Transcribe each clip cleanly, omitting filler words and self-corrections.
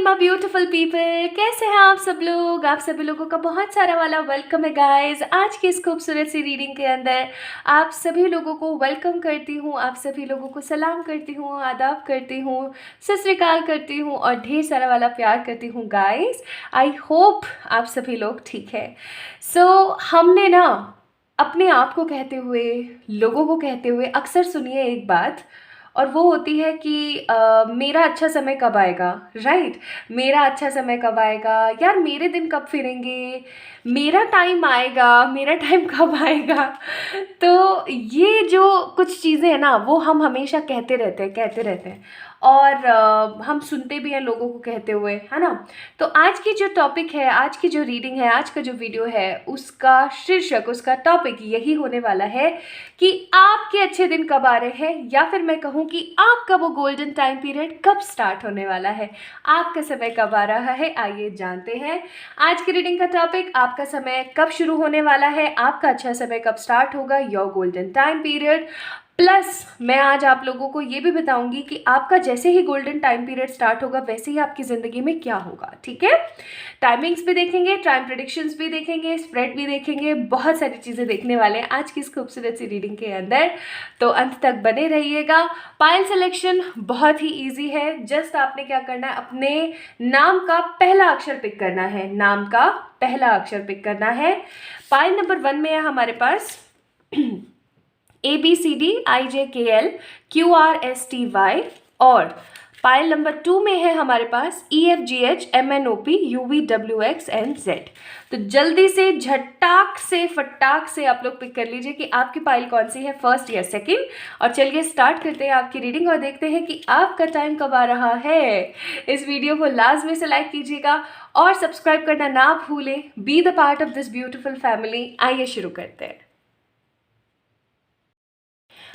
My beautiful people, कैसे हैं आप सब लोग। आप सभी लोगों का बहुत सारा वाला वेलकम है गाइस। आज की इस खूबसूरत सी रीडिंग के अंदर आप सभी लोगों को वेलकम करती हूँ, आप सभी लोगों को सलाम करती हूँ, आदाब करती हूँ, सत श्री अकाल करती हूँ और ढेर सारा वाला प्यार करती हूँ गाइस। आई होप आप सभी लोग ठीक है। हमने ना अपने आप को कहते हुए, लोगों को कहते हुए अक्सर सुनिए एक बात, और वो होती है कि मेरा अच्छा समय कब आएगा। राइट, मेरा अच्छा समय कब आएगा, यार मेरे दिन कब फिरेंगे, मेरा टाइम आएगा, मेरा टाइम कब आएगा। तो ये जो कुछ चीज़ें हैं ना, वो हम हमेशा कहते रहते हैं और हम सुनते भी हैं लोगों को कहते हुए, है ना। तो आज की जो टॉपिक है, आज की जो रीडिंग है, आज का जो वीडियो है, उसका शीर्षक, उसका टॉपिक यही होने वाला है कि आपके अच्छे दिन कब आ रहे हैं, या फिर मैं कहूँ कि आपका वो गोल्डन टाइम पीरियड कब स्टार्ट होने वाला है, आपका समय कब आ रहा है। आइए जानते हैं आज की रीडिंग का टॉपिक। आपका समय कब शुरू होने वाला है, आपका अच्छा समय कब स्टार्ट होगा, your golden time period. Plus मैं आज आप लोगों को ये भी बताऊंगी कि आपका जैसे ही गोल्डन टाइम पीरियड स्टार्ट होगा वैसे ही आपकी ज़िंदगी में क्या होगा। ठीक है, टाइमिंग्स भी देखेंगे, टाइम प्रेडिक्शंस भी देखेंगे, स्प्रेड भी देखेंगे, बहुत सारी चीज़ें देखने वाले हैं आज की इस खूबसूरत सी रीडिंग के अंदर। तो अंत तक बने रहिएगा। पाइल सिलेक्शन बहुत ही ईजी है। जस्ट आपने क्या करना है, अपने नाम का पहला अक्षर पिक करना है, नाम का पहला अक्षर पिक करना है। पाइल नंबर 1 में है हमारे पास ABCDIJKLQRSTY, और पाइल नंबर 2 में है हमारे पास EFGHMNOPUVWXNZ। तो जल्दी से, झटाक से, फटाक से आप लोग पिक कर लीजिए कि आपकी पाइल कौन सी है, फर्स्ट या सेकंड। और चलिए स्टार्ट करते हैं आपकी रीडिंग और देखते हैं कि आपका टाइम कब आ रहा है। इस वीडियो को लाजमी से लाइक कीजिएगा और सब्सक्राइब करना ना भूलें। Be the part of this beautiful family. आइए शुरू करते हैं।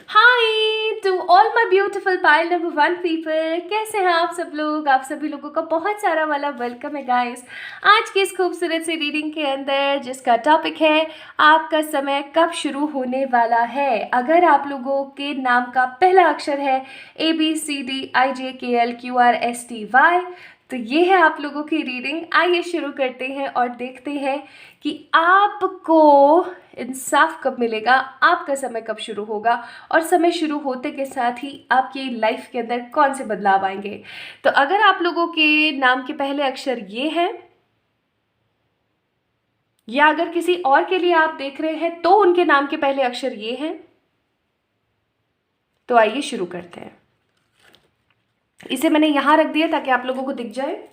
Hi to all my beautiful pile number 1 people, कैसे हैं आप सब लोग। आप सभी लोगों का बहुत सारा वाला वेलकम है गाइस आज की इस खूबसूरत सी रीडिंग के अंदर, जिसका टॉपिक है आपका समय कब शुरू होने वाला है। अगर आप लोगों के नाम का पहला अक्षर है ABCDIJKLQRSTY, तो ये है आप लोगों की रीडिंग। आइए शुरू करते हैं और देखते हैं कि आपको इंसाफ कब मिलेगा, आपका समय कब शुरू होगा, और समय शुरू होते के साथ ही आपकी लाइफ के अंदर कौन से बदलाव आएंगे। तो अगर आप लोगों के नाम के पहले अक्षर ये हैं, या अगर किसी और के लिए आप देख रहे हैं तो उनके नाम के पहले अक्षर ये हैं, तो आइए शुरू करते हैं। इसे मैंने यहां रख दिया ताकि आप लोगों को दिख जाए।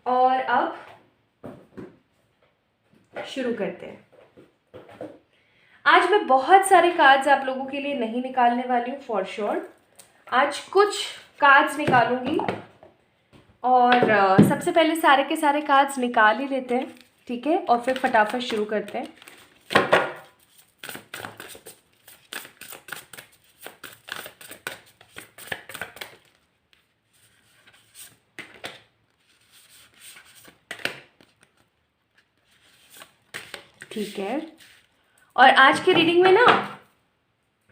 और अब शुरू करते हैं। आज मैं बहुत सारे कार्ड्स आप लोगों के लिए नहीं निकालने वाली हूँ फॉर श्योर। आज कुछ कार्ड्स निकालूंगी और सबसे पहले सारे के सारे कार्ड्स निकाल ही लेते हैं, ठीक है, और फिर फटाफट शुरू करते हैं। ठीक है, और आज की रीडिंग में ना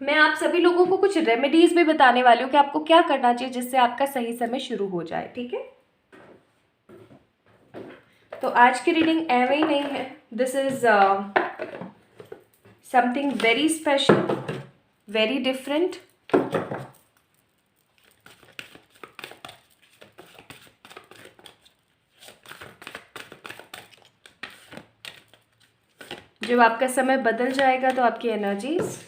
मैं आप सभी लोगों को कुछ रेमेडीज भी बताने वाली हूँ कि आपको क्या करना चाहिए जिससे आपका सही समय शुरू हो जाए। ठीक है, तो आज की रीडिंग एवं ही नहीं है। This is something very special, very different. जब आपका समय बदल जाएगा तो आपकी energies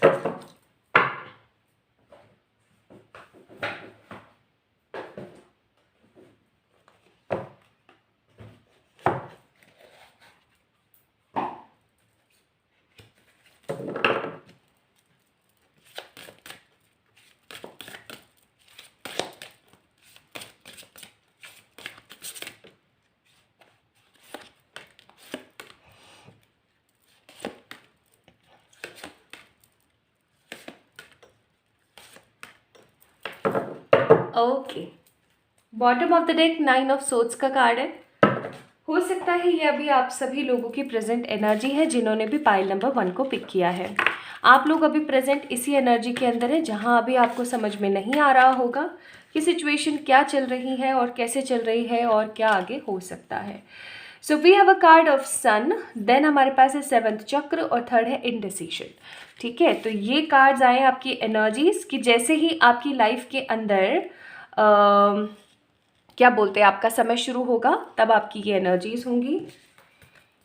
okay. Bottom of the deck 9 of swords का कार्ड है। हो सकता है ये अभी आप सभी लोगों की प्रेजेंट एनर्जी है जिन्होंने भी पाइल नंबर 1 को पिक किया है। आप लोग अभी प्रेजेंट इसी एनर्जी के अंदर है जहां अभी आपको समझ में नहीं आ रहा होगा कि सिचुएशन क्या चल रही है और कैसे चल रही है और क्या आगे हो सकता है। So we have a card of sun, then हमारे पास है 7th चक्र और 3rd है इंडिसिशन। ठीक है, तो ये कार्ड्स आए आपकी एनर्जीज कि जैसे ही आपकी लाइफ के अंदर क्या बोलते हैं आपका समय शुरू होगा तब आपकी ये एनर्जीज होंगी।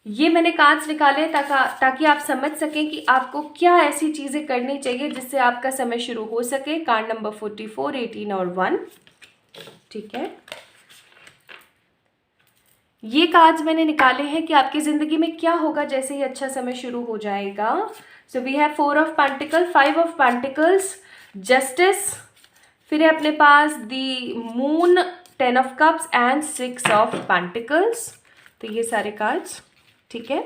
ये मैंने कार्ड्स निकाले ताकि आप समझ सकें कि आपको क्या ऐसी चीज़ें करनी चाहिए जिससे आपका समय शुरू हो सके। कार्ड नंबर 44, 18 और 1। ठीक है, ये कार्ड्स मैंने निकाले हैं कि आपकी ज़िंदगी में क्या होगा जैसे ही अच्छा समय शुरू हो जाएगा। So we have 4 of pentacle, 5 of pentacles, justice, फिर है अपने पास the moon, 10 of cups and 6 of pentacles. तो ये सारे कार्ड्स, ठीक है।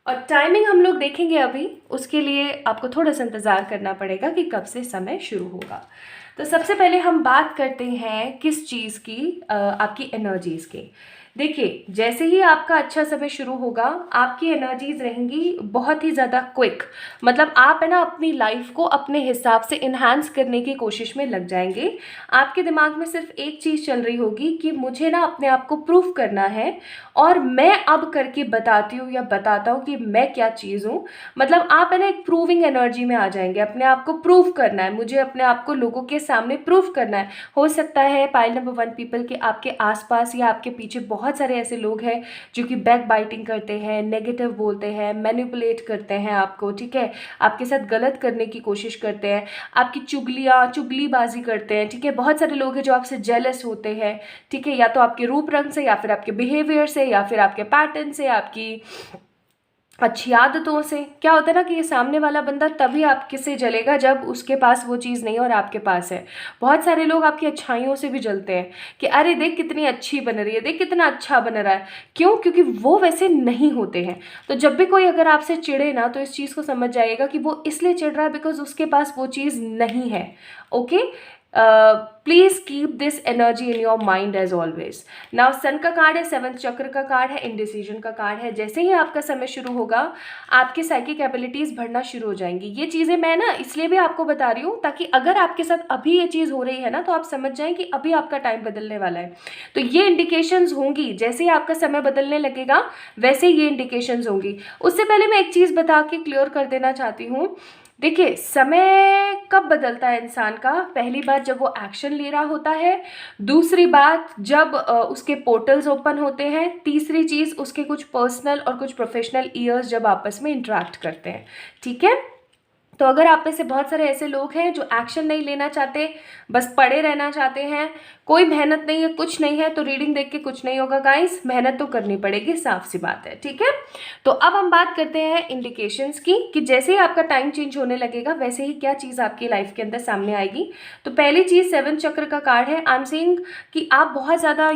और टाइमिंग हम लोग देखेंगे अभी, उसके लिए आपको थोड़ा सा इंतज़ार करना पड़ेगा कि कब से समय शुरू होगा। तो सबसे पहले हम बात करते हैं किस चीज़ की, आपकी एनर्जीज़ की। देखिए, जैसे ही आपका अच्छा समय शुरू होगा आपकी एनर्जीज रहेंगी बहुत ही ज़्यादा क्विक। मतलब आप है ना अपनी लाइफ को अपने हिसाब से इन्हांस करने की कोशिश में लग जाएंगे। आपके दिमाग में सिर्फ एक चीज़ चल रही होगी कि मुझे ना अपने आप को प्रूफ करना है और मैं अब करके बताती हूँ या बताता हूँ कि मैं क्या चीज़ हूँ। मतलब आप है ना एक प्रूविंग एनर्जी में आ जाएंगे, अपने आप को प्रूफ करना है, मुझे अपने आप को लोगों के सामने प्रूफ करना है। हो सकता है पाइल नंबर 1 पीपल के आपके आसपास या आपके पीछे बहुत सारे ऐसे लोग हैं जो कि बैक बाइटिंग करते हैं, नेगेटिव बोलते हैं, मैनिपुलेट करते हैं आपको, ठीक है, आपके साथ गलत करने की कोशिश करते हैं, आपकी चुगलीबाजी करते हैं, ठीक है। बहुत सारे लोग हैं जो आपसे जेलस होते हैं, ठीक है, या तो आपके रूप रंग से या फिर आपके बिहेवियर से या फिर आपके पैटर्न से, आपकी अच्छी आदतों से। क्या होता है ना कि ये सामने वाला बंदा तभी आपके से जलेगा जब उसके पास वो चीज़ नहीं और आपके पास है। बहुत सारे लोग आपकी अच्छाइयों से भी जलते हैं कि अरे देख कितनी अच्छी बन रही है, देख कितना अच्छा बन रहा है। क्यों? क्योंकि वो वैसे नहीं होते हैं। तो जब भी कोई अगर आपसे चिढ़े ना तो इस चीज़ को समझ जाइएगा कि वो इसलिए चिढ़ रहा है बिकॉज उसके पास वो चीज़ नहीं है। Okay, please keep this energy in your mind as always. Now sun का कार्ड है, 7th चक्र का कार्ड है, इंडिसीजन का कार्ड है। जैसे ही आपका समय शुरू होगा आपकी साइकिक एबिलिटीज बढ़ना शुरू हो जाएंगी। ये चीज़ें मैं ना इसलिए भी आपको बता रही हूँ ताकि अगर आपके साथ अभी ये चीज़ हो रही है ना तो आप समझ जाएं कि अभी आपका टाइम बदलने वाला है। तो ये इंडिकेशंस होंगी, जैसे ही आपका समय बदलने लगेगा वैसे ये इंडिकेशंस होंगी। उससे पहले मैं एक चीज़ बता के क्लियर कर देना चाहती हूँ। देखिए, समय कब बदलता है इंसान का? पहली बात जब वो एक्शन ले रहा होता है, दूसरी बात जब उसके पोर्टल्स ओपन होते हैं, तीसरी चीज़ उसके कुछ पर्सनल और कुछ प्रोफेशनल ईयर्स जब आपस में इंटरेक्ट करते हैं, ठीक है। तो अगर आप में से बहुत सारे ऐसे लोग हैं जो एक्शन नहीं लेना चाहते, बस पड़े रहना चाहते हैं, कोई मेहनत नहीं है, कुछ नहीं है, तो रीडिंग देख के कुछ नहीं होगा गाइस, मेहनत तो करनी पड़ेगी, साफ सी बात है, ठीक है। तो अब हम बात करते हैं इंडिकेशंस की कि जैसे ही आपका टाइम चेंज होने लगेगा वैसे ही क्या चीज़ आपकी लाइफ के अंदर सामने आएगी। तो पहली चीज़ 7th चक्र का कार्ड है। आई एम सेइंग कि आप बहुत ज़्यादा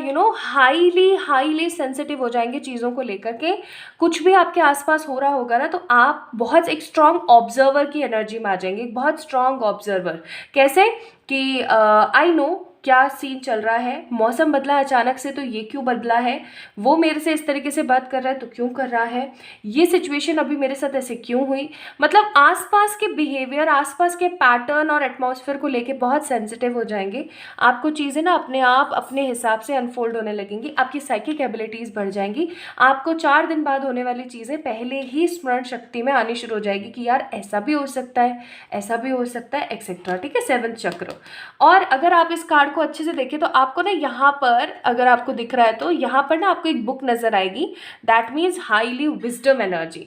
हाईली सेंसिटिव हो जाएंगे चीज़ों को लेकर के। कुछ भी आपके आसपास हो रहा होगा ना तो आप बहुत एक स्ट्रॉन्ग ऑब्जर्वर की एनर्जी में आ जाएंगे, एक बहुत स्ट्रॉन्ग ऑब्जर्वर। कैसे कि आई नो क्या सीन चल रहा है, मौसम बदला अचानक से तो ये क्यों बदला है, वो मेरे से इस तरीके से बात कर रहा है तो क्यों कर रहा है, ये सिचुएशन अभी मेरे साथ ऐसे क्यों हुई। मतलब आसपास के बिहेवियर, आसपास के पैटर्न और एटमॉस्फेयर को लेके बहुत सेंसिटिव हो जाएंगे। आपको चीज़ें ना अपने आप अपने हिसाब से अनफोल्ड होने लगेंगी, आपकी साइकिक एबिलिटीज़ बढ़ जाएंगी। आपको 4 दिन बाद होने वाली चीज़ें पहले ही स्मरण शक्ति में आनी शुरू हो जाएगी कि यार ऐसा भी हो सकता है, ऐसा भी हो सकता है, एक्सेट्रा, ठीक है। 7th चक्र। और अगर आप इस कार्ड को अच्छे से देखें तो आपको ना यहाँ पर, अगर आपको दिख रहा है तो यहाँ पर ना आपको एक बुक नजर आएगी, that means highly wisdom energy.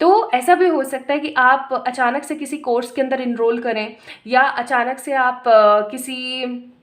तो ऐसा भी हो सकता है कि आप अचानक से किसी कोर्स के अंदर इनरोल करें या अचानक से आप किसी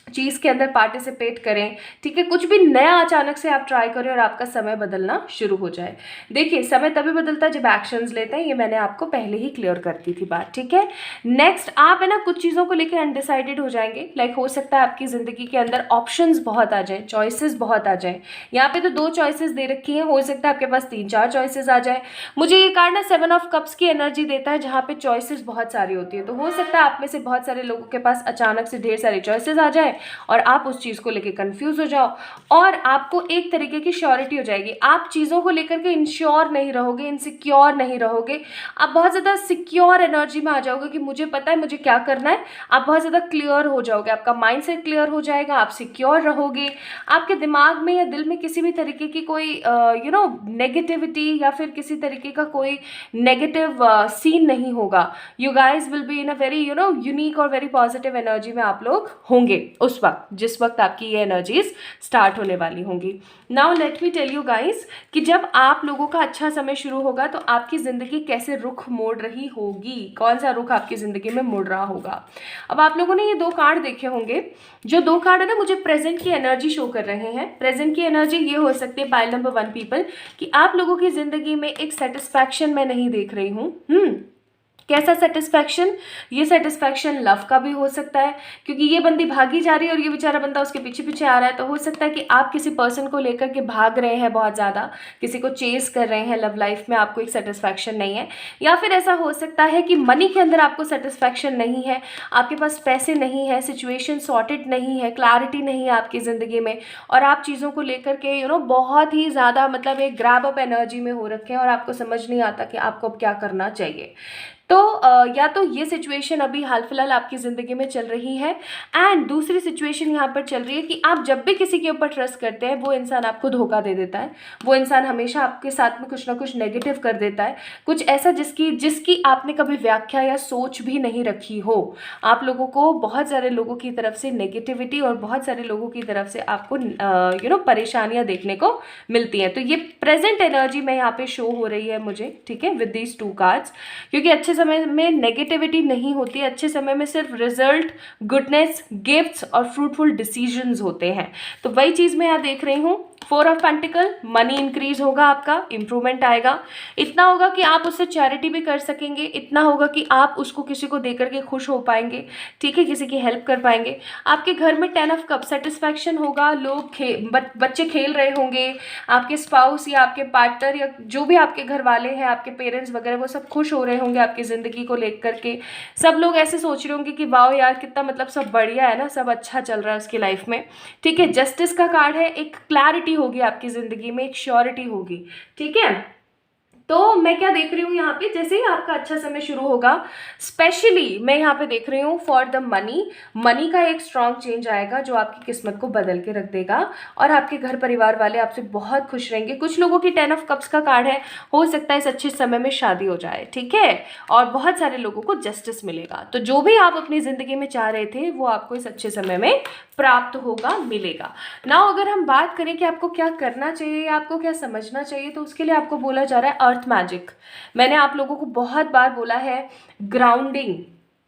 चीज़ के अंदर पार्टिसिपेट करें, ठीक है। कुछ भी नया अचानक से आप ट्राई करें और आपका समय बदलना शुरू हो जाए। देखिए, समय तभी बदलता है जब एक्शंस लेते हैं, ये मैंने आपको पहले ही क्लियर करती थी बात, ठीक है। नेक्स्ट, आप है ना कुछ चीज़ों को लेकर अनडिसाइडेड हो जाएंगे। लाइक हो सकता है आपकी ज़िंदगी के अंदर ऑप्शंस बहुत आ जाए, चॉइसेस बहुत आ जाए। यहाँ पे तो 2 चॉइसेस दे रखी हैं, हो सकता है आपके पास 3-4 चॉइसेस आ जाए। मुझे ये कार्ड ना 7 ऑफ कप्स की एनर्जी देता है जहाँ पे चॉइसेस बहुत सारी होती है। तो हो सकता है आप में से बहुत सारे लोगों के पास अचानक से ढेर सारी चॉइसेस आ जाए और आप उस चीज़ को लेकर कंफ्यूज हो जाओ और आपको एक तरीके की श्योरिटी हो जाएगी। आप चीज़ों को लेकर के इंश्योर नहीं रहोगे, इनसिक्योर नहीं रहोगे, आप बहुत ज़्यादा सिक्योर एनर्जी में आ जाओगे कि मुझे पता है मुझे क्या करना है। आप बहुत ज़्यादा क्लियर हो जाओगे, आपका माइंड सेट क्लियर हो जाएगा, आप सिक्योर रहोगे, आपके दिमाग में या दिल में किसी भी तरीके की कोई नेगेटिविटी या फिर किसी तरीके का कोई नेगेटिव सीन नहीं होगा। You guys will be in a very unique और वेरी पॉजिटिव एनर्जी में आप लोग होंगे उस वक्त, जिस वक्त आपकी ये एनर्जीज स्टार्ट होने वाली होंगी। Now let me tell you guys कि जब आप लोगों का अच्छा समय शुरू होगा तो आपकी ज़िंदगी कैसे रुख मोड़ रही होगी, कौन सा रुख आपकी ज़िंदगी में मुड़ रहा होगा। अब आप लोगों ने ये 2 कार्ड देखे होंगे, जो 2 कार्ड है ना मुझे प्रेजेंट की एनर्जी शो कर रहे हैं। प्रेजेंट की एनर्जी ये हो सकती है पाइल नंबर 1 पीपल कि आप लोगों की ज़िंदगी में एक सेटिस्फैक्शन मैं नहीं देख रही हूँ। कैसा सेटिस्फैक्शन? ये सेटिस्फैक्शन लव का भी हो सकता है, क्योंकि ये बंदी भागी जा रही है और ये बेचारा बंदा उसके पीछे पीछे आ रहा है। तो हो सकता है कि आप किसी पर्सन को लेकर के भाग रहे हैं बहुत ज़्यादा, किसी को चेस कर रहे हैं लव लाइफ में, आपको एक सेटिस्फैक्शन नहीं है। या फिर ऐसा हो सकता है कि मनी के अंदर आपको सेटिस्फैक्शन नहीं है, आपके पास पैसे नहीं है, सिचुएशन सॉर्टेड नहीं है, क्लैरिटी नहीं है आपकी ज़िंदगी में और आप चीज़ों को लेकर के बहुत ही ज़्यादा मतलब एक ग्रैब अप एनर्जी में हो रखे हैं और आपको समझ नहीं आता कि आपको अब क्या करना चाहिए। तो या तो ये सिचुएशन अभी हाल फिलहाल आपकी ज़िंदगी में चल रही है एंड दूसरी सिचुएशन यहाँ पर चल रही है कि आप जब भी किसी के ऊपर ट्रस्ट करते हैं वो इंसान आपको धोखा दे देता है, वो इंसान हमेशा आपके साथ में कुछ ना कुछ नेगेटिव कर देता है, कुछ ऐसा जिसकी आपने कभी व्याख्या या सोच भी नहीं रखी हो। आप लोगों को बहुत सारे लोगों की तरफ से नेगेटिविटी और बहुत सारे लोगों की तरफ से आपको परेशानियाँ देखने को मिलती हैं। तो ये प्रेजेंट एनर्जी में यहाँ पे शो हो रही है मुझे, ठीक है, विद दीज 2 कार्ड्स, क्योंकि अच्छे समय में नेगेटिविटी नहीं होती है, अच्छे समय में सिर्फ रिजल्ट, गुडनेस, गिफ्ट्स और फ्रूटफुल डिसीजंस होते हैं। तो वही चीज़ मैं यहाँ देख रही हूँ। 4 ऑफ पेंटिकल, मनी इंक्रीज होगा, आपका इंप्रूवमेंट आएगा, इतना होगा कि आप उससे चैरिटी भी कर सकेंगे, इतना होगा कि आप उसको किसी को देकर के खुश हो पाएंगे, ठीक है, किसी की हेल्प कर पाएंगे। आपके घर में 10 ऑफ कप सेटिस्फैक्शन होगा, लोग बच्चे खेल रहे होंगे, आपके स्पाउस या आपके पार्टनर या जो भी आपके घर वाले हैं, आपके पेरेंट्स वगैरह, वो सब खुश हो रहे होंगे आपकी ज़िंदगी को लेकर के। सब लोग ऐसे सोच रहे होंगे कि वाओ यार कितना मतलब सब बढ़िया है ना, सब अच्छा चल रहा है उसकी लाइफ में, ठीक है। जस्टिस का कार्ड है, एक क्लैरिटी होगी आपकी ज़िंदगी में, एक श्योरिटी होगी, ठीक है। तो मैं क्या देख रही हूँ यहाँ पे, जैसे ही आपका अच्छा समय शुरू होगा, स्पेशली मैं यहाँ पे देख रही हूँ फॉर द मनी का एक स्ट्रॉन्ग चेंज आएगा जो आपकी किस्मत को बदल के रख देगा और आपके घर परिवार वाले आपसे बहुत खुश रहेंगे। कुछ लोगों की 10 ऑफ कप्स का कार्ड है, हो सकता है इस अच्छे समय में शादी हो जाए, ठीक है, और बहुत सारे लोगों को जस्टिस मिलेगा। तो जो भी आप अपनी ज़िंदगी में चाह रहे थे वो आपको इस अच्छे समय में प्राप्त होगा, मिलेगा। नाउ अगर हम बात करें कि आपको क्या करना चाहिए या आपको क्या समझना चाहिए, तो उसके लिए आपको बोला जा रहा है अर्थ मैजिक। मैंने आप लोगों को बहुत बार बोला है ग्राउंडिंग,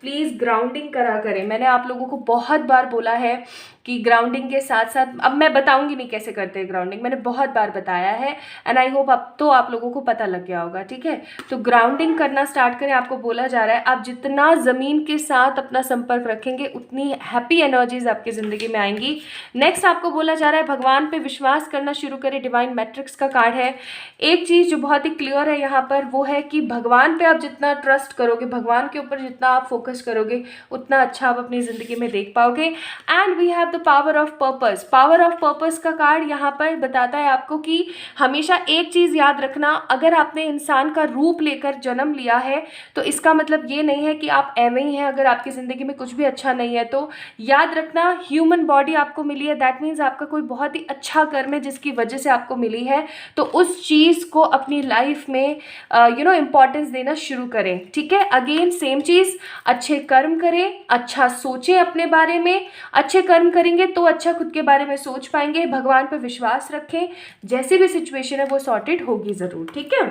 प्लीज़ ग्राउंडिंग करा करें। मैंने आप लोगों को बहुत बार बोला है कि ग्राउंडिंग के साथ साथ, अब मैं बताऊंगी नहीं कैसे करते हैं ग्राउंडिंग, मैंने बहुत बार बताया है एंड आई होप अब तो आप लोगों को पता लग गया होगा, ठीक है। तो ग्राउंडिंग करना स्टार्ट करें। आपको बोला जा रहा है आप जितना ज़मीन के साथ अपना संपर्क रखेंगे उतनी हैप्पी एनर्जीज आपकी ज़िंदगी में आएंगी। नेक्स्ट आपको बोला जा रहा है भगवान पे विश्वास करना शुरू करें। डिवाइन मैट्रिक्स का कार्ड है। एक चीज़ जो बहुत ही क्लियर है यहाँ पर वो है कि भगवान पे आप जितना ट्रस्ट करोगे, भगवान के ऊपर जितना आप फोकस करोगे, उतना अच्छा आप अपनी ज़िंदगी में देख पाओगे। And we have the power of purpose. Power of purpose का कार्ड यहाँ पर बताता है आपको कि हमेशा एक चीज़ याद रखना, अगर आपने इंसान का रूप लेकर जन्म लिया है तो इसका मतलब ये नहीं है कि आप एवं ही हैं। अगर आपकी ज़िंदगी में कुछ भी अच्छा नहीं है तो याद रखना, ह्यूमन बॉडी आपको मिली है, दैट मीन्स आपका कोई बहुत ही अच्छा कर्म है जिसकी वजह से आपको मिली है। तो उस चीज़ को अपनी लाइफ में इम्पॉर्टेंस देना शुरू करें, ठीक है। अगेन सेम चीज़, अच्छे कर्म करें, अच्छा सोचें अपने बारे में, अच्छे कर्म करेंगे तो अच्छा खुद के बारे में सोच पाएंगे। भगवान पर विश्वास रखें, जैसी भी सिचुएशन है वो सॉर्टेड होगी ज़रूर, ठीक है।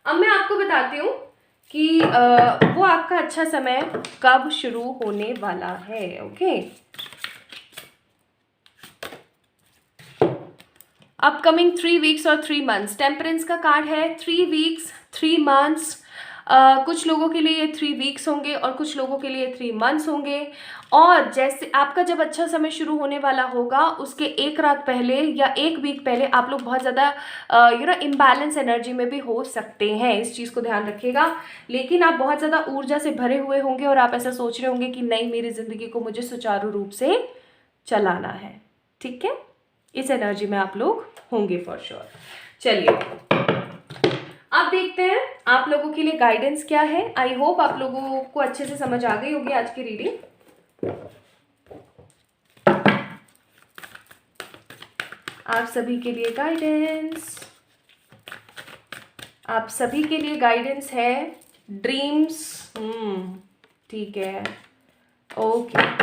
अब मैं आपको बताती हूँ कि वो आपका अच्छा समय कब शुरू होने वाला है, ओके। अपकमिंग 3 वीक्स और 3 मंथ्स। टेम्परेंस का कार्ड है, 3 वीक्स 3 मंथ्स कुछ लोगों के लिए ये 3 वीक्स होंगे और कुछ लोगों के लिए 3 मंथ्स होंगे। और जैसे आपका जब अच्छा समय शुरू होने वाला होगा उसके एक रात पहले या एक वीक पहले आप लोग बहुत ज़्यादा इम्बैलेंस एनर्जी में भी हो सकते हैं, इस चीज़ को ध्यान रखिएगा। लेकिन आप बहुत ज़्यादा ऊर्जा से भरे हुए होंगे और आप ऐसा सोच रहे होंगे कि नहीं, मेरी ज़िंदगी को मुझे सुचारू रूप से चलाना है। ठीक है, इस एनर्जी में आप लोग होंगे फॉर श्योर। चलिए अब देखते हैं आप लोगों के लिए गाइडेंस क्या है। आई होप आप लोगों को अच्छे से समझ आ गई होगी आज की रीडिंग। आप सभी के लिए गाइडेंस, आप सभी के लिए गाइडेंस है ड्रीम्स। ठीक है, ओके।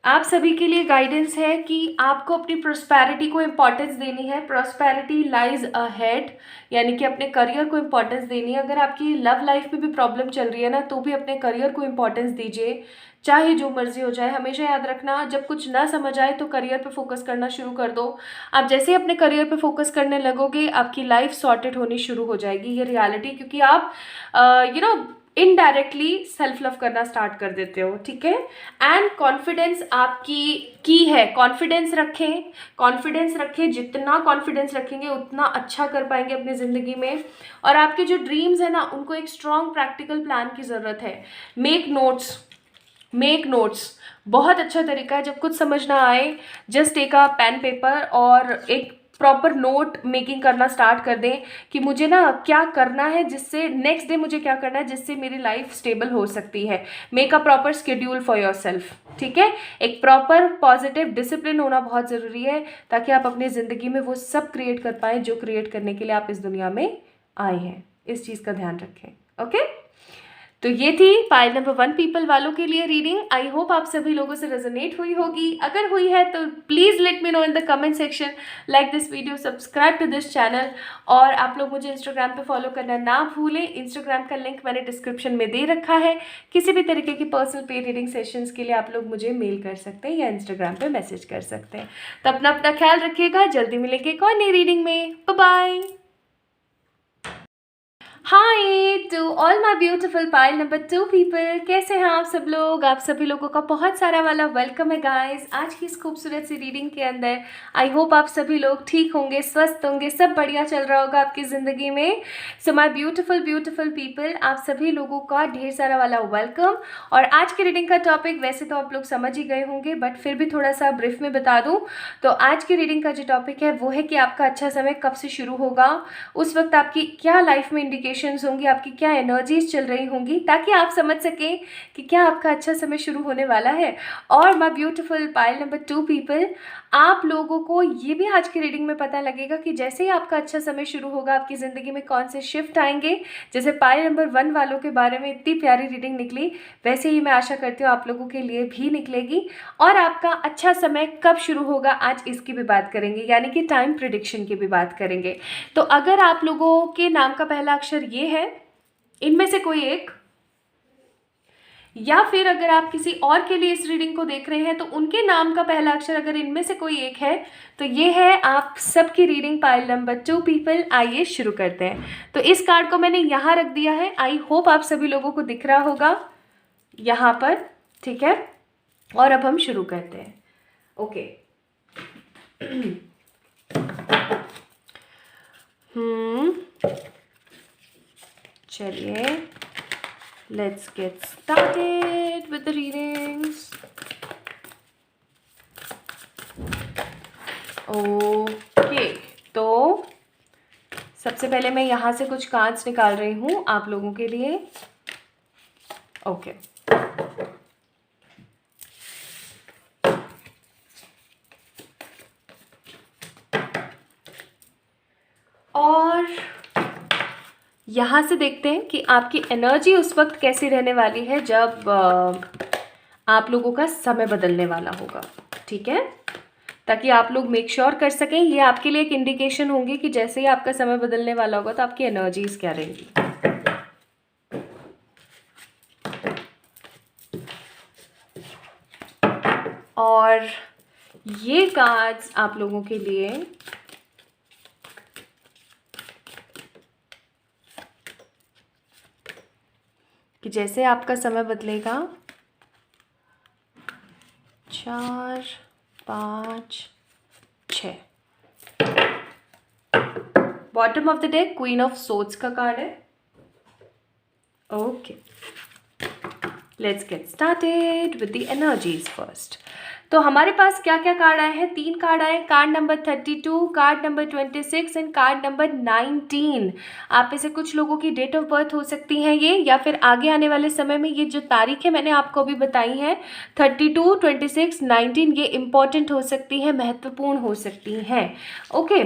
आप सभी के लिए गाइडेंस है कि आपको अपनी प्रोस्पेरिटी को इम्पोर्टेंस देनी है। प्रोस्पेरिटी लाइज अहेड, यानी कि अपने करियर को इम्पोर्टेंस देनी है। अगर आपकी लव लाइफ में भी प्रॉब्लम चल रही है ना, तो भी अपने करियर को इम्पोर्टेंस दीजिए, चाहे जो मर्जी हो जाए। हमेशा याद रखना, जब कुछ ना समझ आए तो करियर पे फोकस करना शुरू कर दो। आप जैसे ही अपने करियर पे फोकस करने लगोगे आपकी लाइफ सॉर्टेड होनी शुरू हो जाएगी, ये रियलिटी। क्योंकि आप इनडायरेक्टली सेल्फ लव करना स्टार्ट कर देते हो। ठीक है, एंड कॉन्फिडेंस आपकी की है। कॉन्फिडेंस रखें, कॉन्फिडेंस रखें। जितना कॉन्फिडेंस रखेंगे उतना अच्छा कर पाएंगे अपनी ज़िंदगी में। और आपके जो ड्रीम्स है ना, उनको एक स्ट्रॉन्ग प्रैक्टिकल प्लान की ज़रूरत है। मेक नोट्स, मेक नोट्स बहुत अच्छा तरीका है। जब कुछ समझ ना आए, just take a pen paper और एक प्रॉपर नोट मेकिंग करना स्टार्ट कर दें कि मुझे ना क्या करना है, जिससे नेक्स्ट डे मुझे क्या करना है जिससे मेरी लाइफ स्टेबल हो सकती है। Make a proper schedule for your self. ठीक है, एक प्रॉपर पॉजिटिव डिसिप्लिन होना बहुत ज़रूरी है, ताकि आप अपनी ज़िंदगी में वो सब क्रिएट कर पाएँ जो क्रिएट करने के लिए आप इस दुनिया में आए हैं। इस चीज़ का ध्यान रखें। ओके, तो ये थी पाइल नंबर 1 पीपल वालों के लिए रीडिंग। आई होप आप सभी लोगों से रेजोनेट हुई होगी। अगर हुई है तो please let me know in the comment section, like this video, subscribe to this channel. और आप लोग मुझे इंस्टाग्राम पे फॉलो करना ना भूलें। इंस्टाग्राम का लिंक मैंने डिस्क्रिप्शन में दे रखा है। किसी भी तरीके की पर्सनल पे रीडिंग सेशंस के लिए आप लोग मुझे मेल कर सकते हैं या इंस्टाग्राम पे मैसेज कर सकते हैं। तो अपना ख्याल रखिएगा। जल्दी मिलेंगे एक और नई रीडिंग में। Bye bye. Hi to all my beautiful pile number 2 people, कैसे हैं आप सब लोग। आप सभी लोगों का बहुत सारा वाला वेलकम है गाइस आज की इस खूबसूरत सी रीडिंग के अंदर। आई होप आप सभी लोग ठीक होंगे, स्वस्थ होंगे, सब बढ़िया चल रहा होगा आपकी ज़िंदगी में। So my beautiful beautiful people, आप सभी लोगों का ढेर सारा वाला वेलकम। और आज की रीडिंग का टॉपिक वैसे तो आप लोग समझ ही गए होंगे, बट फिर भी थोड़ा सा ब्रीफ में बता दूँ तो आज की रीडिंग का जो टॉपिक है वो है कि आपका अच्छा समय कब से शुरू होगा, उस वक्त आपकी क्या लाइफ में इंडिकेशंस होंगी, आपकी क्या एनर्जीज चल रही होंगी, ताकि आप समझ सकें कि क्या आपका अच्छा समय शुरू होने वाला है। और my beautiful pile number 2 people, आप लोगों को ये भी आज की रीडिंग में पता लगेगा कि जैसे ही आपका अच्छा समय शुरू होगा आपकी ज़िंदगी में कौन से शिफ्ट आएंगे। जैसे पाइल नंबर 1 वालों के बारे में इतनी प्यारी रीडिंग निकली, वैसे ही मैं आशा करती हूँ आप लोगों के लिए भी निकलेगी। और आपका अच्छा समय कब शुरू होगा आज इसकी भी बात करेंगे, यानी कि टाइम प्रिडिक्शन की भी बात करेंगे। तो अगर आप लोगों के नाम का पहला अक्षर ये है, इनमें से कोई एक, या फिर अगर आप किसी और के लिए इस रीडिंग को देख रहे हैं तो उनके नाम का पहला अक्षर अगर इनमें से कोई एक है, तो ये है आप सबकी रीडिंग पाइल नंबर 2 पीपल। आइए शुरू करते हैं। तो इस कार्ड को मैंने यहाँ रख दिया है, आई होप आप सभी लोगों को दिख रहा होगा यहाँ पर। ठीक है, और अब हम शुरू करते हैं। ओके चलिए, let's get started with the readings. Okay, तो सबसे पहले मैं यहाँ से कुछ कार्ड्स निकाल रही हूँ आप लोगों के लिए। ओके, और यहाँ से देखते हैं कि आपकी एनर्जी उस वक्त कैसी रहने वाली है जब आप लोगों का समय बदलने वाला होगा। ठीक है, ताकि आप लोग मेक श्योर कर सकें, ये आपके लिए एक इंडिकेशन होंगी कि जैसे ही आपका समय बदलने वाला होगा तो आपकी एनर्जीज क्या रहेंगी। और ये कार्ड्स आप लोगों के लिए कि जैसे आपका समय बदलेगा 4 5 6। Bottom of the deck queen of swords का कार्ड है। Okay, let's get started with the energies first. तो हमारे पास क्या क्या कार्ड आए हैं? 3 कार्ड आए, card number 32, card number 26 and card number 19। आप में से कुछ लोगों की डेट ऑफ बर्थ हो सकती हैं ये, या फिर आगे आने वाले समय में ये जो तारीखें मैंने आपको अभी बताई हैं 32, 26, 19, ये इम्पॉर्टेंट हो सकती हैं, महत्वपूर्ण हो सकती हैं। ओके,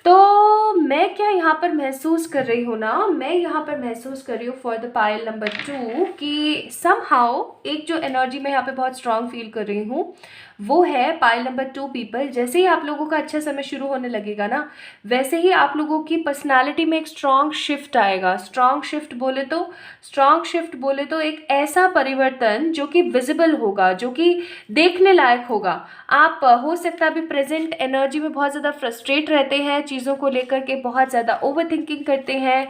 तो मैं क्या यहाँ पर महसूस कर रही हूँ ना, मैं यहाँ पर महसूस कर रही हूँ फॉर द पाइल नंबर 2 कि समहाउ एक जो एनर्जी मैं यहाँ पे बहुत स्ट्रांग फील कर रही हूँ वो है पाइल नंबर 2 पीपल। जैसे ही आप लोगों का अच्छा समय शुरू होने लगेगा ना, वैसे ही आप लोगों की पर्सनालिटी में एक स्ट्रांग शिफ्ट आएगा। स्ट्रांग शिफ्ट बोले तो एक ऐसा परिवर्तन जो कि विजिबल होगा, जो कि देखने लायक होगा। आप हो सकता है अभी प्रेजेंट एनर्जी में बहुत ज़्यादा फ्रस्ट्रेट रहते हैं, चीज़ों को लेकर के बहुत ज़्यादा ओवर थिंकिंग करते हैं,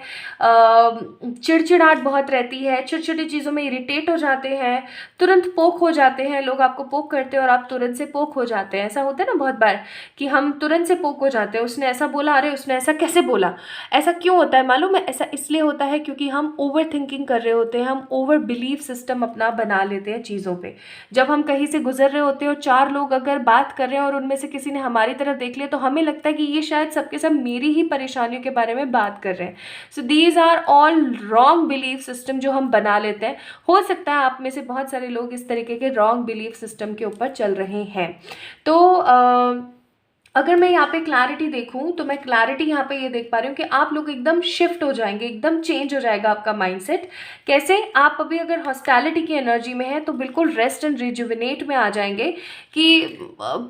चिड़चिड़ाहट बहुत रहती है, छोटी छोटी चीज़ों में इरिटेट हो जाते हैं, तुरंत पोक हो जाते हैं, लोग आपको पोक करते हैं और आप तुरंत से पोक हो जाते हैं। ऐसा होता है ना बहुत बार कि हम तुरंत से पोक हो जाते हैं, उसने ऐसा बोला, अरे उसने ऐसा कैसे बोला। ऐसा क्यों होता है मालूम है? ऐसा इसलिए होता है क्योंकि हम ओवर थिंकिंग कर रहे होते हैं, हम ओवर बिलीफ सिस्टम अपना बना लेते हैं चीज़ों पे। जब हम कहीं से गुजर रहे होते हैं और 4 लोग अगर बात कर रहे हैं और उनमें से किसी ने हमारी तरफ देख लिया, तो हमें लगता है कि ये शायद सबके सब मेरी ही परेशानियों के बारे में बात कर रहे हैं। So these are all wrong belief system जो हम बना लेते हैं। हो सकता है आप में से बहुत सारे लोग इस तरीके के रॉन्ग बिलीफ सिस्टम के ऊपर चल रहे हैं। तो अगर मैं यहाँ पे क्लैरिटी देखूँ तो मैं क्लैरिटी यहाँ पे ये देख पा रही हूँ कि आप लोग एकदम शिफ्ट हो जाएंगे, एकदम चेंज हो जाएगा आपका माइंडसेट। कैसे? आप अभी अगर हॉस्टैलिटी की एनर्जी में है तो बिल्कुल रेस्ट एंड रिजुविनेट में आ जाएंगे कि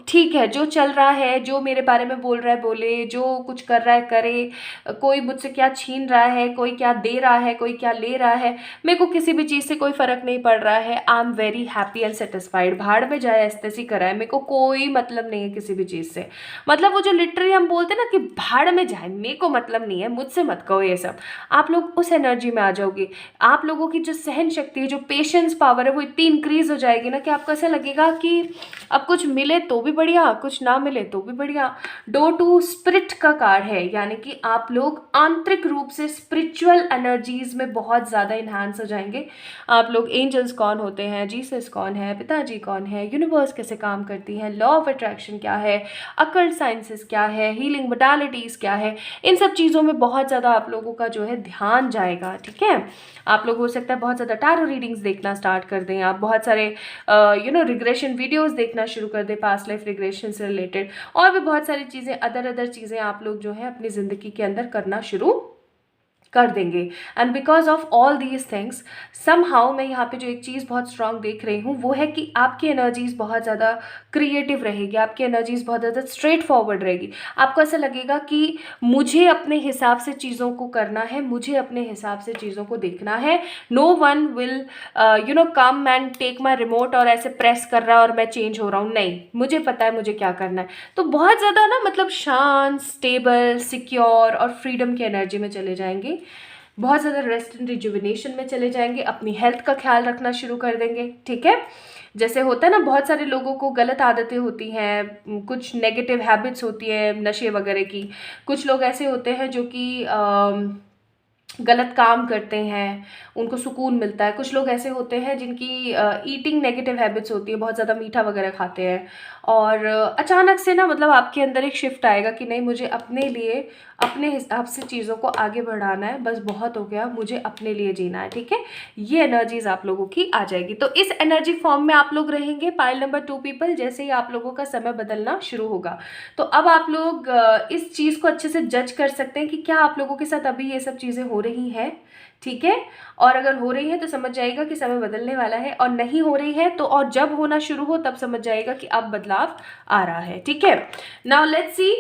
ठीक है, जो चल रहा है, जो मेरे बारे में बोल रहा है बोले, जो कुछ कर रहा है करे, कोई मुझसे क्या छीन रहा है, कोई क्या दे रहा है, कोई क्या ले रहा है, मेरे को किसी भी चीज़ से कोई फ़र्क नहीं पड़ रहा है। I am very happy and satisfied. भाड़ में जाए ऐसी कराए, मेरे को कोई मतलब नहीं है किसी भी चीज़ से। मतलब वो जो लिटरली हम बोलते हैं ना कि भाड़ में जाए, मेरे को मतलब नहीं है, मुझसे मत कहो ये सब। आप लोग उस एनर्जी में आ जाओगे। आप लोगों की जो सहन शक्ति है, जो पेशेंस पावर है, वो इतनी इंक्रीज हो जाएगी ना कि आपको ऐसा लगेगा कि अब कुछ मिले तो भी बढ़िया, कुछ ना मिले तो भी बढ़िया। डोर टू स्पिरिट का कार्ड है, यानी कि आप लोग आंतरिक रूप से स्पिरिचुअल एनर्जीज में बहुत ज़्यादा इन्हांस हो जाएंगे। आप लोग एंजल्स कौन होते हैं, जीसस कौन है, पिताजी कौन है, यूनिवर्स कैसे काम करती है, लॉ ऑफ अट्रैक्शन क्या है, अकल्ट साइंसेस क्या है, हीलिंग मोडालिटीज़ क्या है, इन सब चीज़ों में बहुत ज़्यादा आप लोगों का जो है ध्यान जाएगा। ठीक है, आप लोग हो सकता है बहुत ज़्यादा टैरो रीडिंग्स देखना स्टार्ट कर दें, आप बहुत सारे रिग्रेशन वीडियोस देखना शुरू कर दें, पास्ट लाइफ रिग्रेशन से रिलेटेड, और भी बहुत सारी चीज़ें, अदर चीज़ें आप लोग जो है अपनी ज़िंदगी के अंदर करना शुरू कर देंगे। And because of all these things somehow मैं यहाँ पे जो एक चीज़ बहुत स्ट्रांग देख रही हूँ वो है कि आपकी एनर्जीज़ बहुत ज़्यादा क्रिएटिव रहेगी, आपकी एनर्जीज़ बहुत ज़्यादा स्ट्रेट फॉरवर्ड रहेगी। आपको ऐसा लगेगा कि मुझे अपने हिसाब से चीज़ों को करना है, मुझे अपने हिसाब से चीज़ों को देखना है। No one will come and take my remote और ऐसे प्रेस कर रहा है और मैं चेंज हो रहा हूँ। नहीं, मुझे पता है मुझे क्या करना है। तो बहुत ज़्यादा ना मतलब शांत, स्टेबल, सिक्योर और फ्रीडम की एनर्जी में चले जाएंगे। बहुत ज़्यादा रेस्ट एंड रिजुविनेशन में चले जाएंगे, अपनी हेल्थ का ख्याल रखना शुरू कर देंगे। ठीक है, जैसे होता है ना बहुत सारे लोगों को गलत आदतें होती हैं, कुछ नेगेटिव हैबिट्स होती है नशे वगैरह की, कुछ लोग ऐसे होते हैं जो कि गलत काम करते हैं, उनको सुकून मिलता है। कुछ लोग ऐसे होते हैं जिनकी ईटिंग नेगेटिव हैबिट्स होती है, बहुत ज़्यादा मीठा वगैरह खाते हैं, और अचानक से ना मतलब आपके अंदर एक शिफ्ट आएगा कि नहीं, मुझे अपने लिए अपने हिसाब से चीज़ों को आगे बढ़ाना है, बस बहुत हो गया, मुझे अपने लिए जीना है। ठीक है, ये एनर्जीज आप लोगों की आ जाएगी। तो इस एनर्जी फॉर्म में आप लोग रहेंगे पाइल नंबर 2 पीपल, जैसे ही आप लोगों का समय बदलना शुरू होगा। तो अब आप लोग इस चीज़ को अच्छे से जज कर सकते हैं कि क्या आप लोगों के साथ अभी ये सब चीज़ें हो रही हैं। ठीक है, और अगर हो रही है तो समझ जाएगा कि समय बदलने वाला है, और नहीं हो रही है तो और जब होना शुरू हो तब समझ जाएगा कि अब बदलाव आ रहा है। ठीक है, नाउ लेट्स सी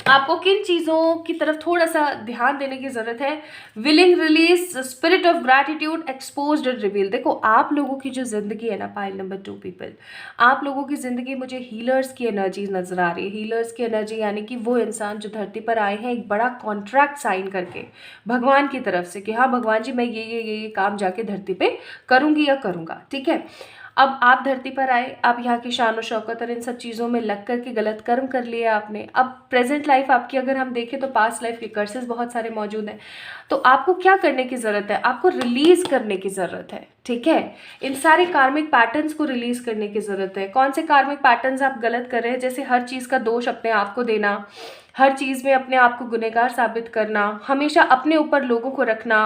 आपको किन चीज़ों की तरफ थोड़ा सा ध्यान देने की ज़रूरत है? Willing release, spirit of gratitude, exposed and reveal. देखो आप लोगों की जो ज़िंदगी है ना, पाइल नंबर 2 पीपल, आप लोगों की ज़िंदगी मुझे हीलर्स की एनर्जी नज़र आ रही है। हीलर्स की एनर्जी यानी कि वो इंसान जो धरती पर आए हैं एक बड़ा कॉन्ट्रैक्ट साइन करके भगवान की तरफ से कि हाँ भगवान जी मैं ये काम जाके धरती पे करूँगी या करूँगा, ठीक है। अब आप धरती पर आए, आप यहाँ की शान और शौकत और इन सब चीज़ों में लग करके गलत कर्म कर लिए आपने। अब प्रेजेंट लाइफ आपकी अगर हम देखें तो पास्ट लाइफ के कर्सेस बहुत सारे मौजूद हैं। तो आपको क्या करने की ज़रूरत है? आपको रिलीज करने की ज़रूरत है, ठीक है। इन सारे कार्मिक पैटर्न्स को रिलीज करने की ज़रूरत है। कौन से कार्मिक पैटर्न्स आप गलत कर रहे हैं? जैसे हर चीज़ का दोष अपने आप को देना, हर चीज़ में अपने आप को गुनहगार साबित करना, हमेशा अपने ऊपर लोगों को रखना,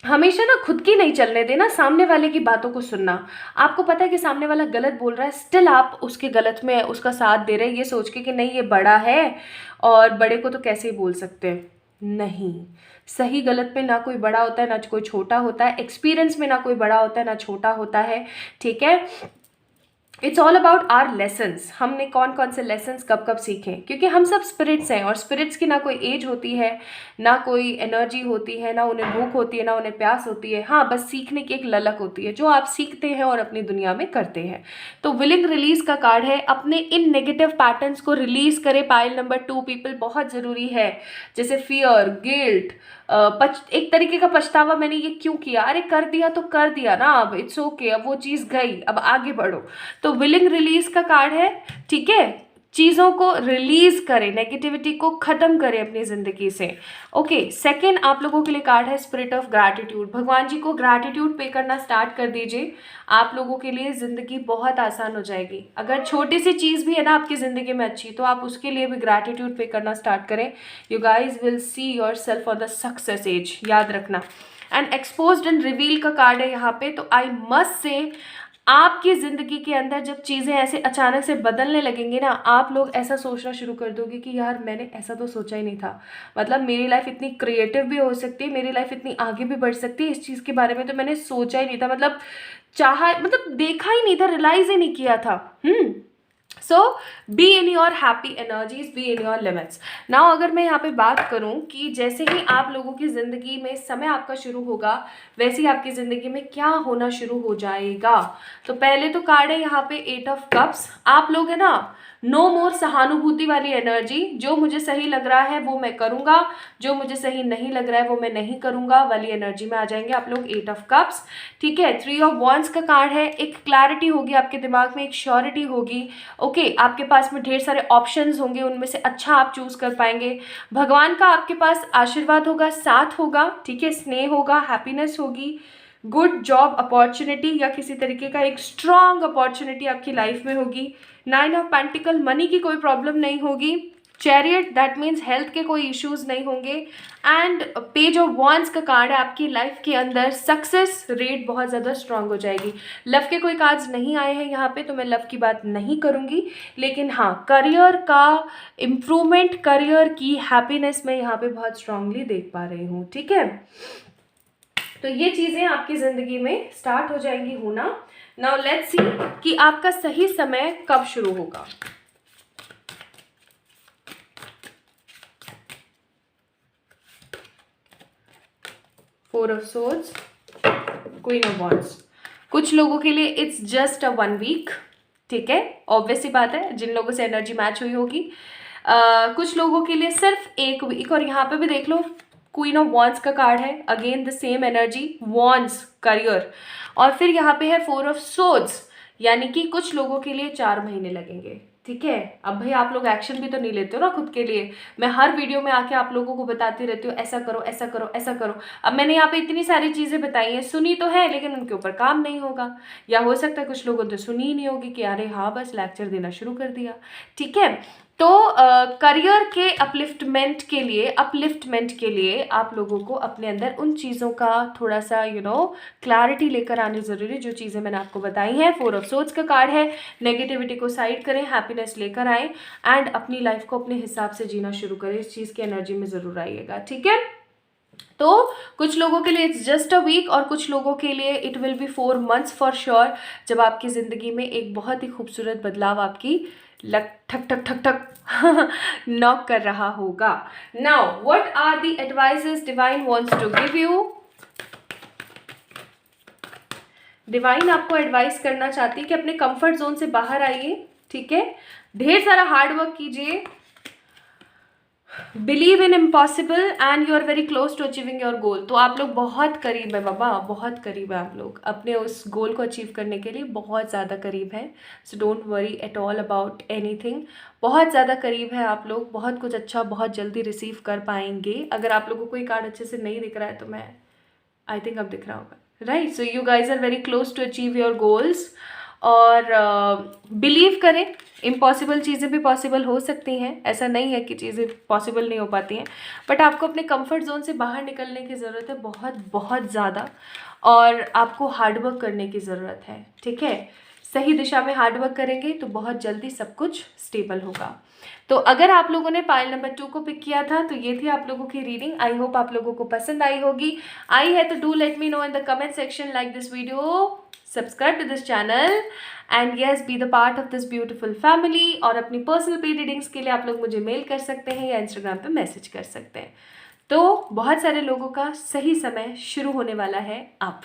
हमेशा ना खुद की नहीं चलने देना, सामने वाले की बातों को सुनना। आपको पता है कि सामने वाला गलत बोल रहा है, स्टिल आप उसके गलत में उसका साथ दे रहे हैं, ये सोच के कि नहीं ये बड़ा है और बड़े को तो कैसे ही बोल सकते हैं। नहीं, सही गलत में ना कोई बड़ा होता है ना कोई छोटा होता है, एक्सपीरियंस में ना कोई बड़ा होता है ना छोटा होता है, ठीक है। It's all about our lessons. हमने कौन कौन से लेसन्स कब कब सीखे, क्योंकि हम सब स्पिरिट्स हैं और स्पिरिट्स की ना कोई एज होती है, ना कोई एनर्जी होती है, ना उन्हें भूख होती है, ना उन्हें प्यास होती है। हाँ, बस सीखने की एक ललक होती है जो आप सीखते हैं और अपनी दुनिया में करते हैं। तो विलिंग रिलीज का कार्ड है, अपने इन नेगेटिव पैटर्न्स को रिलीज करें। पाइल नंबर 2 पीपल, बहुत ज़रूरी है। जैसे फियर, गिल्ट, एक तरीके का पछतावा, मैंने ये क्यों किया, अरे कर दिया तो कर दिया ना, अब इट्स ओके, अब वो चीज़ गई, अब आगे बढ़ो। तो विलिंग रिलीज का कार्ड है, ठीक है। चीज़ों को रिलीज करें, नेगेटिविटी को ख़त्म करें अपनी ज़िंदगी से। ओके, सेकंड आप लोगों के लिए कार्ड है स्पिरिट ऑफ ग्रैटिट्यूड। भगवान जी को ग्रैटिट्यूड पे करना स्टार्ट कर दीजिए, आप लोगों के लिए ज़िंदगी बहुत आसान हो जाएगी। अगर छोटी सी चीज़ भी है ना आपकी ज़िंदगी में अच्छी, तो आप उसके लिए भी ग्रैटिट्यूड पे करना स्टार्ट करें। You guys will see yourself on the success edge, याद रखना। एंड एक्सपोज्ड एंड रिवील का कार्ड है यहाँ पे। तो आई मस्ट से आपकी ज़िंदगी के अंदर जब चीज़ें ऐसे अचानक से बदलने लगेंगी ना, आप लोग ऐसा सोचना शुरू कर दोगे कि यार मैंने ऐसा तो सोचा ही नहीं था, मतलब मेरी लाइफ इतनी क्रिएटिव भी हो सकती है, मेरी लाइफ इतनी आगे भी बढ़ सकती है, इस चीज़ के बारे में तो मैंने सोचा ही नहीं था, मतलब चाहा, मतलब देखा ही नहीं था, रियलाइज ही नहीं किया था। So be in your happy energies, be in your limits. Now अगर मैं यहाँ पे बात करूँ कि जैसे ही आप लोगों की ज़िंदगी में समय आपका शुरू होगा, वैसे ही आपकी ज़िंदगी में क्या होना शुरू हो जाएगा। तो पहले तो कार्ड है यहाँ पे 8 ऑफ कप्स। आप लोग है ना, नो मोर सहानुभूति वाली एनर्जी, जो मुझे सही लग रहा है वो मैं करूँगा, जो मुझे सही नहीं लग रहा है वो मैं नहीं करूँगा वाली एनर्जी में आ जाएंगे आप लोग। 8 ऑफ कप्स, ठीक है। 3 ऑफ वॉन्ड्स का कार्ड है, एक क्लैरिटी होगी आपके दिमाग में, एक श्योरिटी होगी। ओके, आपके पास में ढेर सारे ऑप्शंस होंगे, उनमें से अच्छा आप चूज कर पाएंगे। भगवान का आपके पास आशीर्वाद होगा, साथ होगा, ठीक है, स्नेह होगा, हैप्पीनेस होगी, गुड जॉब अपॉर्चुनिटी या किसी तरीके का एक स्ट्रॉन्ग अपॉर्चुनिटी आपकी लाइफ में होगी। 9 ऑफ पेंटिकल, मनी की कोई प्रॉब्लम नहीं होगी। चैरियट, दैट मीन्स हेल्थ के कोई इश्यूज नहीं होंगे। एंड पेज ऑफ वॉन्ड्स का कार्ड है, आपकी लाइफ के अंदर सक्सेस रेट बहुत ज़्यादा स्ट्रांग हो जाएगी। लव के कोई कार्ड्स नहीं आए हैं यहाँ पे, तो मैं लव की बात नहीं करूँगी, लेकिन हाँ करियर का इम्प्रूवमेंट, करियर की हैप्पीनेस मैं यहाँ पे बहुत स्ट्रांगली देख पा रही हूँ, ठीक है। तो ये चीज़ें आपकी ज़िंदगी में स्टार्ट हो जाएंगी होना। नाउ लेट्स सी कि आपका सही समय कब शुरू होगा। Four of swords, queen of wands. कुछ लोगों के लिए इट्स जस्ट अ 1 वीक, ठीक है, ऑब्वियस सी बात है, जिन लोगों से एनर्जी मैच हुई होगी। कुछ लोगों के लिए सिर्फ 1 वीक। और यहाँ पे भी देख लो, क्वीन ऑफ वॉन्ड्स का कार्ड है, again the same energy, wands career. और फिर यहाँ पे है 4 ऑफ सोर्ड्स, यानी कि कुछ लोगों के लिए 4 महीने लगेंगे, ठीक है। अब भाई आप लोग एक्शन भी तो नहीं लेते हो ना खुद के लिए। मैं हर वीडियो में आके आप लोगों को बताती रहती हूँ ऐसा करो ऐसा करो ऐसा करो। अब मैंने यहाँ पे इतनी सारी चीज़ें बताई हैं, सुनी तो है, लेकिन उनके ऊपर काम नहीं होगा, या हो सकता है कुछ लोगों ने सुनी ही नहीं होगी कि अरे हाँ बस लेक्चर देना शुरू कर दिया, ठीक है। तो करियर के अपलिफ्टमेंट के लिए आप लोगों को अपने अंदर उन चीज़ों का थोड़ा सा क्लैरिटी लेकर आनी ज़रूरी, जो चीज़ें मैंने आपको बताई हैं। 4 ऑफ सोर्ड्स का कार्ड है, नेगेटिविटी को साइड करें, हैप्पीनेस लेकर आएँ एंड अपनी लाइफ को अपने हिसाब से जीना शुरू करें। इस चीज़ की एनर्जी में ज़रूर आइएगा, ठीक है। तो कुछ लोगों के लिए इट्स जस्ट अ वीक और कुछ लोगों के लिए it will be 4 months for sure, जब आपकी ज़िंदगी में एक बहुत ही खूबसूरत बदलाव आपकी लग ठक ठक ठक ठक नॉक कर रहा होगा. Now what are the advices divine wants to give you. Divine आपको एडवाइस करना चाहती है कि अपने कंफर्ट जोन से बाहर आइए. ठीक है, ढेर सारा हार्ड वर्क कीजिए. Believe in impossible and you are very close to achieving your goal. तो आप लोग बहुत करीब है बाबा, बहुत करीब है आप लोग अपने उस गोल को अचीव करने के लिए, बहुत ज़्यादा करीब है. So don't worry at all about anything. बहुत ज़्यादा करीब है आप लोग. बहुत कुछ अच्छा बहुत जल्दी रिसीव कर पाएंगे. अगर आप लोगों को कोई कार्ड अच्छे से नहीं दिख रहा है तो मैं आई थिंक अब दिख रहा होगा. Right, so you guys are very close to achieve your goals. और बिलीव करें, इम्पॉसिबल चीज़ें भी पॉसिबल हो सकती हैं. ऐसा नहीं है कि चीज़ें पॉसिबल नहीं हो पाती हैं, बट आपको अपने कंफर्ट जोन से बाहर निकलने की ज़रूरत है, बहुत बहुत ज़्यादा. और आपको हार्डवर्क करने की ज़रूरत है. ठीक है, सही दिशा में हार्डवर्क करेंगे तो बहुत जल्दी सब कुछ स्टेबल होगा. तो अगर आप लोगों ने पाइल नंबर 2 को पिक किया था तो ये थी आप लोगों की रीडिंग. आई होप आप लोगों को पसंद आई होगी. आई है तो do let me know in the comment section, like this video, subscribe to this channel and yes be the part of this beautiful family. और अपनी पर्सनल पेड रीडिंग्स के लिए आप लोग मुझे मेल कर सकते हैं या इंस्टाग्राम पे मैसेज कर सकते हैं. तो बहुत सारे लोगों का सही समय शुरू होने वाला है अब.